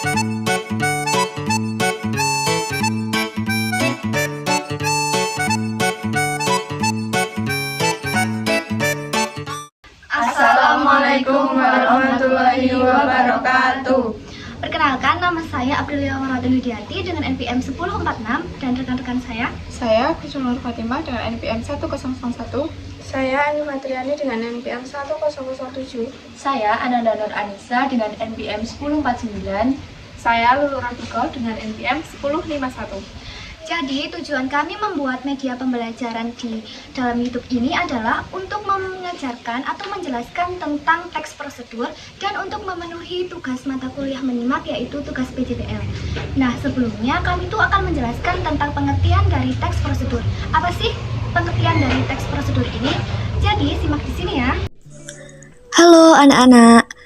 Assalamualaikum warahmatullahi wabarakatuh. Perkenalkan, nama saya Aprilia Widiati dengan NPM 1046 dan rekan-rekan Saya Kusum Nur Fatimah dengan NPM 1001. Saya Anu Matriani dengan NPM 1007. Saya Ananda Nur Anissa dengan NPM 1049. Saya Lulu Rafiqah dengan NPM 1051. Jadi, tujuan kami membuat media pembelajaran di dalam YouTube ini adalah untuk mengajarkan atau menjelaskan tentang teks prosedur dan untuk memenuhi tugas mata kuliah menyimak, yaitu tugas PJPL. Nah, sebelumnya kami tuh akan menjelaskan tentang pengertian dari teks prosedur. Apa sih pengertian dari teks prosedur ini? Jadi, simak di sini ya. Halo anak-anak,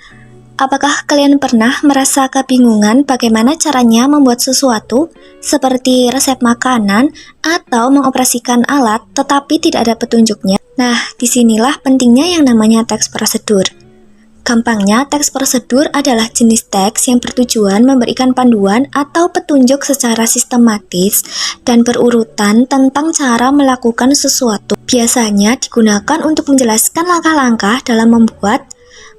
apakah kalian pernah merasa kebingungan bagaimana caranya membuat sesuatu seperti resep makanan atau mengoperasikan alat tetapi tidak ada petunjuknya? Nah, disinilah pentingnya yang namanya teks prosedur. Gampangnya, teks prosedur adalah jenis teks yang bertujuan memberikan panduan atau petunjuk secara sistematis dan berurutan tentang cara melakukan sesuatu. Biasanya digunakan untuk menjelaskan langkah-langkah dalam membuat,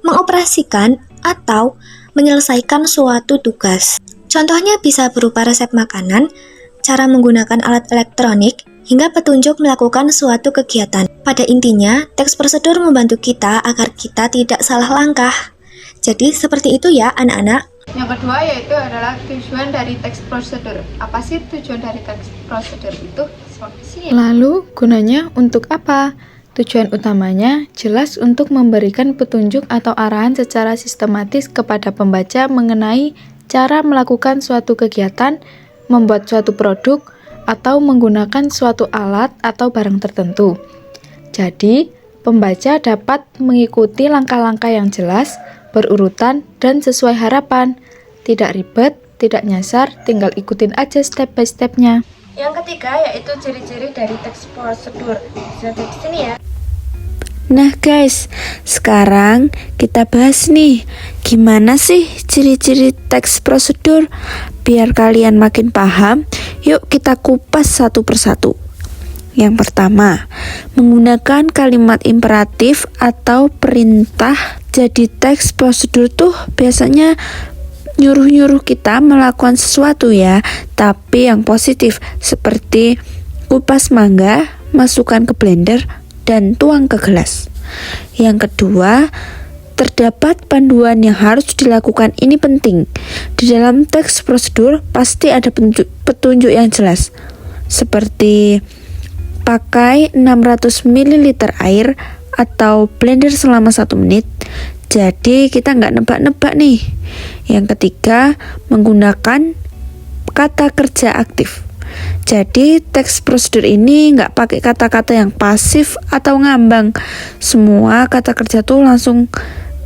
mengoperasikan, atau menyelesaikan suatu tugas. Contohnya bisa berupa resep makanan, cara menggunakan alat elektronik, hingga petunjuk melakukan suatu kegiatan. Pada intinya, teks prosedur membantu kita agar kita tidak salah langkah. Jadi seperti itu ya anak-anak. Yang kedua yaitu adalah tujuan dari teks prosedur. Apa sih tujuan dari teks prosedur itu? Lalu gunanya untuk apa? Tujuan utamanya jelas untuk memberikan petunjuk atau arahan secara sistematis kepada pembaca mengenai cara melakukan suatu kegiatan, membuat suatu produk, atau menggunakan suatu alat atau barang tertentu. Jadi, pembaca dapat mengikuti langkah-langkah yang jelas, berurutan, dan sesuai harapan. Tidak ribet, tidak nyasar, tinggal ikutin aja step by step-nya. Yang ketiga yaitu ciri-ciri dari teks prosedur. Bisa di sini ya. Nah guys, sekarang kita bahas nih, gimana sih ciri-ciri teks prosedur? Biar kalian makin paham, yuk kita kupas satu persatu. Yang pertama, menggunakan kalimat imperatif atau perintah. Jadi teks prosedur tuh biasanya nyuruh-nyuruh kita melakukan sesuatu ya, tapi yang positif, seperti kupas mangga, masukkan ke blender, dan tuang ke gelas. Yang kedua, terdapat panduan yang harus dilakukan. Ini penting. Di dalam teks prosedur pasti ada petunjuk yang jelas, seperti pakai 600 ml air atau blender selama 1 menit. Jadi kita nggak nebak-nebak nih. Yang ketiga, menggunakan kata kerja aktif. Jadi teks prosedur ini nggak pakai kata-kata yang pasif atau ngambang. Semua kata kerja tuh langsung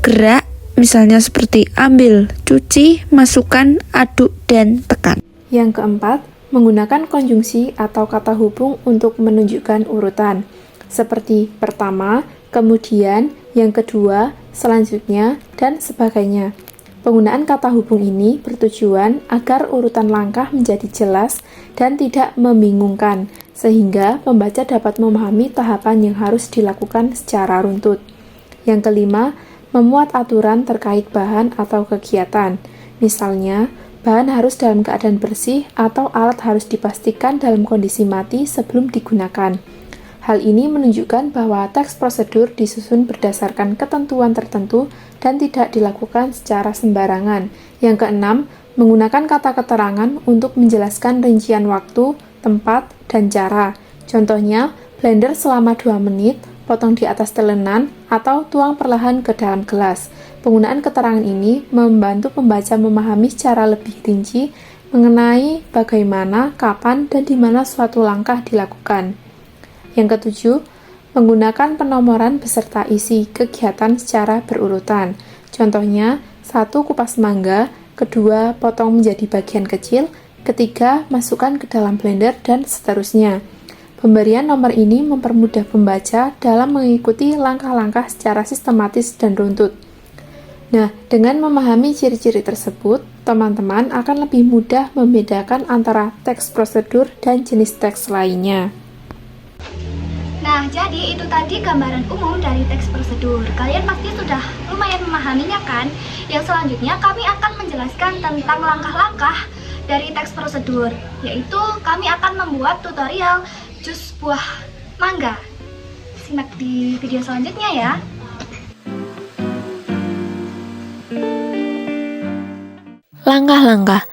gerak, misalnya seperti ambil, cuci, masukkan, aduk, dan tekan. Yang keempat, menggunakan konjungsi atau kata hubung untuk menunjukkan urutan. Seperti pertama, kemudian, yang kedua, selanjutnya, dan sebagainya. Penggunaan kata hubung ini bertujuan agar urutan langkah menjadi jelas dan tidak membingungkan, sehingga pembaca dapat memahami tahapan yang harus dilakukan secara runtut. Yang kelima, memuat aturan terkait bahan atau kegiatan. Misalnya, bahan harus dalam keadaan bersih atau alat harus dipastikan dalam kondisi mati sebelum digunakan. Hal ini menunjukkan bahwa teks prosedur disusun berdasarkan ketentuan tertentu dan tidak dilakukan secara sembarangan. Yang keenam, menggunakan kata keterangan untuk menjelaskan rincian waktu, tempat, dan cara. Contohnya, blender selama 2 menit, potong di atas telenan, atau tuang perlahan ke dalam gelas. Penggunaan keterangan ini membantu pembaca memahami secara lebih rinci mengenai bagaimana, kapan, dan di mana suatu langkah dilakukan. Yang ketujuh, menggunakan penomoran beserta isi kegiatan secara berurutan. Contohnya, 1. Kupas mangga, kedua, potong menjadi bagian kecil, ketiga, masukkan ke dalam blender, dan seterusnya. Pemberian nomor ini mempermudah pembaca dalam mengikuti langkah-langkah secara sistematis dan runtut. Nah, dengan memahami ciri-ciri tersebut, teman-teman akan lebih mudah membedakan antara teks prosedur dan jenis teks lainnya. Nah, jadi itu tadi gambaran umum dari teks prosedur. Kalian pasti sudah lumayan memahaminya kan? Yang selanjutnya kami akan menjelaskan tentang langkah-langkah dari teks prosedur, yaitu kami akan membuat tutorial jus buah mangga. Simak di video selanjutnya ya. Langkah-langkah.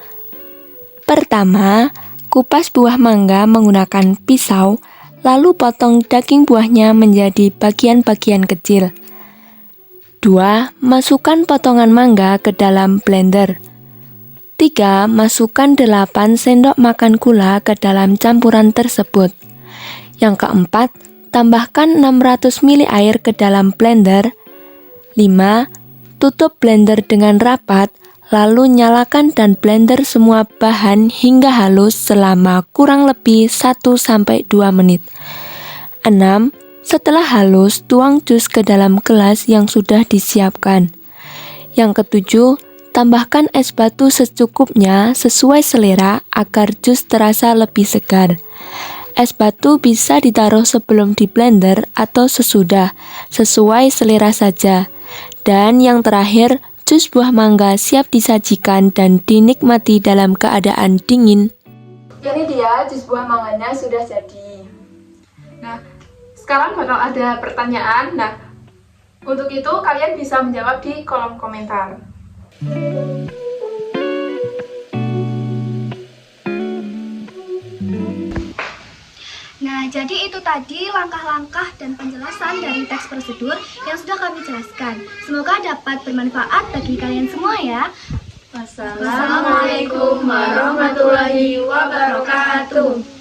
Pertama, kupas buah mangga menggunakan pisau, lalu potong daging buahnya menjadi bagian-bagian kecil. 2. Masukkan potongan mangga ke dalam blender. 3. Masukkan 8 sendok makan gula ke dalam campuran tersebut. Yang keempat, tambahkan 600 ml air ke dalam blender. 5. Tutup blender dengan rapat, lalu nyalakan dan blender semua bahan hingga halus selama kurang lebih 1-2 menit. 6. Setelah halus, tuang jus ke dalam gelas yang sudah disiapkan. Yang ketujuh, tambahkan es batu secukupnya sesuai selera agar jus terasa lebih segar. Es batu bisa ditaruh sebelum di blender atau sesudah, sesuai selera saja. Dan yang terakhir, jus buah mangga siap disajikan dan dinikmati dalam keadaan dingin. Ini dia jus buah mangganya sudah jadi. Nah, sekarang bakal ada pertanyaan. Nah, untuk itu kalian bisa menjawab di kolom komentar. Nah, jadi itu tadi langkah-langkah dan penjelasan dari teks prosedur yang sudah kami jelaskan. Semoga dapat bermanfaat bagi kalian semua ya. Wassalamualaikum warahmatullahi wabarakatuh.